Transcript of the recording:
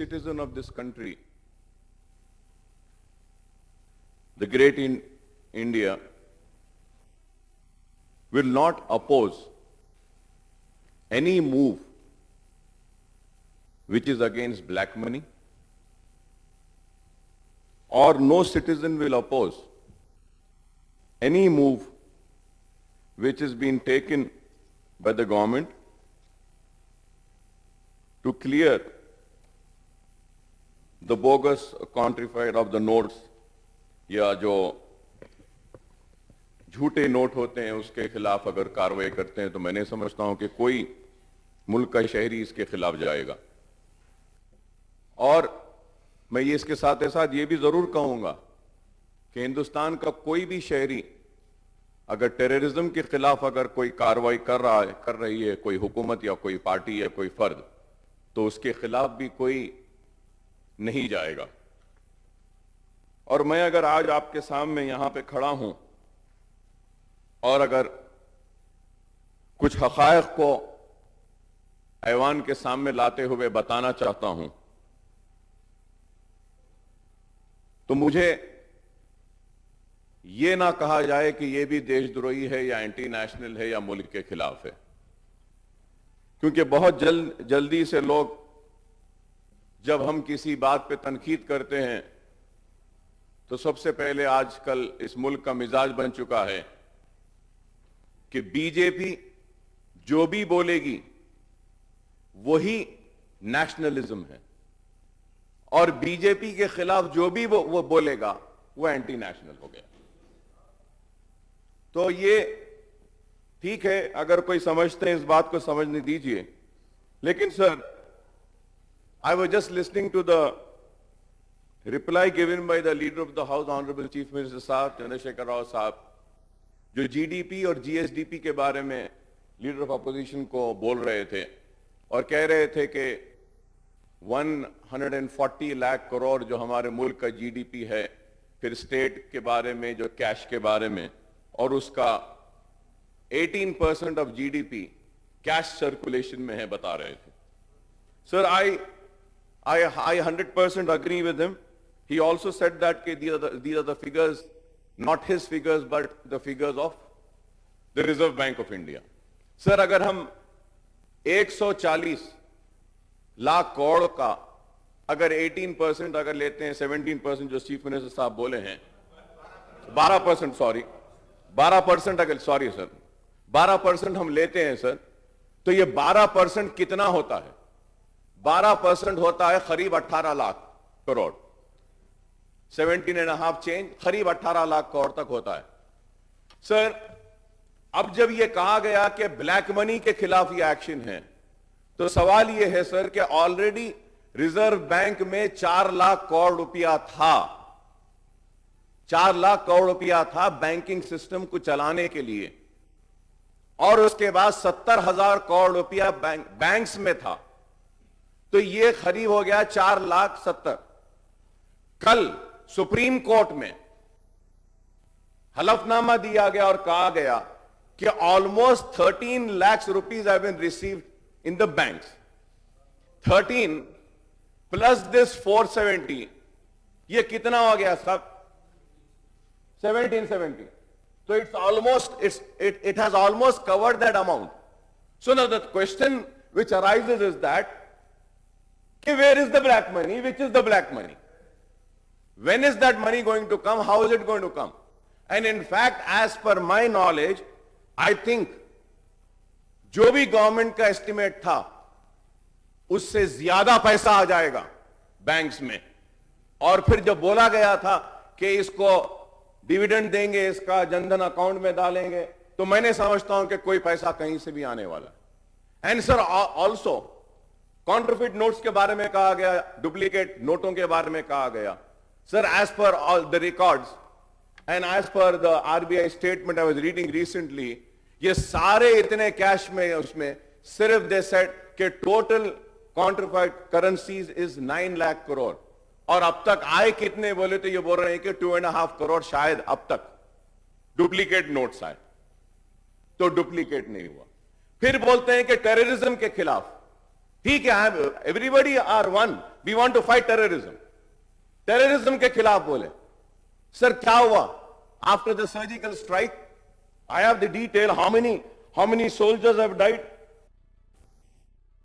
citizen of this country, the great India, will not oppose any move which is against black money, or no citizen will oppose any move which is being taken by the government to clear the bogus counterfeit of the notes, या जो झूठे note होते हैं उसके खिलाफ अगर कार्रवाई करते हैं तो मैं नहीं समझता हूं कि कोई मुल्क का शहरी इसके खिलाफ जाएगा। और मैं ये इसके साथ ये भी जरूर कहूंगा कि हिंदुस्तान का कोई भी शहरी अगर टेररिज्म के खिलाफ अगर कोई कार्रवाई कर रही है कोई हुकूमत या कोई पार्टी या कोई फर्द, तो उसके खिलाफ भी कोई नहीं जाएगा। और मैं अगर आज आपके सामने यहां पे खड़ा हूं और अगर कुछ हक़ाइक़ को ऐवान के सामने लाते हुए बताना चाहता हूं, तो मुझे ये ना कहा जाए कि ये भी देशद्रोही है या एंटी नेशनल है या मुल्क के खिलाफ है, क्योंकि बहुत जल्दी से लोग जब हम किसी बात पे तनकीद करते हैं तो सबसे पहले आजकल इस मुल्क का मिजाज बन चुका है कि बीजेपी जो भी बोलेगी वही नेशनलिज्म है और बीजेपी के खिलाफ जो भी वो बोलेगा वो एंटी नेशनल हो गया। तो ये ठीक है, अगर कोई समझते हैं इस बात को समझने दीजिए, लेकिन sir, I was just listening to the reply given by the leader of the House, Honorable Chief Minister साहब चंद्रशेखर राव साहब, जो जीडीपी और जीएसडीपी के बारे में लीडर ऑफ अपोजिशन को बोल रहे थे और कह रहे थे कि 140 लाख करोड़ जो हमारे मुल्क का जीडीपी है, फिर स्टेट के बारे में जो कैश के बारे में, और उसका 18% ऑफ जीडीपी कैश सर्कुलेशन में है, बता रहे थे। Sir, I 100% agree with him. He also said that these are the figures, not his figures, but the figures of the Reserve Bank of India. Sir, अगर हम 140 लाख करोड़ का अगर 18% अगर लेते हैं, 17% जो चीफ मिनिस्टर साहब बोले हैं, 12% सॉरी 12% अगर सॉरी सर 12% हम लेते हैं सर, तो ये 12% कितना होता है? 12% होता है करीब 18 लाख करोड़, 17.5 चेंज, करीब 18 लाख करोड़ तक होता है। सर, अब जब यह कहा गया कि ब्लैक मनी के खिलाफ यह एक्शन है, तो सवाल यह है सर कि ऑलरेडी रिजर्व बैंक में 4 लाख करोड़ रुपया था, 4 लाख करोड़ रुपया था बैंकिंग सिस्टम को चलाने के लिए, और उसके बाद 70,000 करोड़ रुपया बैंक्स में था, तो यह करीब हो गया 4,70,000। कल सुप्रीम कोर्ट में हलफनामा दिया गया और कहा गया कि almost 13 lakh rupees have been received in the banks. 13 plus this 470, ये कितना हो गया सब? 1770। So it has almost covered that amount. So now the question which arises is that, where is the black money? Which is the black money? When is that money going to come? How is it going to come? And in fact, as per my knowledge, I think जो भी government का estimate था उससे ज्यादा पैसा आ जाएगा banks में। और फिर जब बोला गया था कि इसको डिविडेंड देंगे, इसका जनधन अकाउंट में डालेंगे, तो मैंने समझता हूं कि कोई पैसा कहीं से भी आने वाला है। And sir, also counterfeit notes के बारे में कहा गया, डुप्लीकेट नोटों के बारे में कहा गया। Sir, as per all the records and as per the RBI statement I was reading recently, ये सारे इतने कैश में, उसमें सिर्फ दे सेड कि total counterfeit currencies is 9 lakh crore, और अब तक आए कितने बोले तो ये बोल रहे हैं कि 2.5 करोड़ शायद अब तक डुप्लीकेट नोट्स आए, तो डुप्लीकेट नहीं हुआ। फिर बोलते हैं कि टेररिज्म के खिलाफ, ठीक है, everybody are one, we want to fight terrorism, terrorism के खिलाफ बोले। सर क्या हुआ after the surgical strike? I have the detail, how many soldiers have died?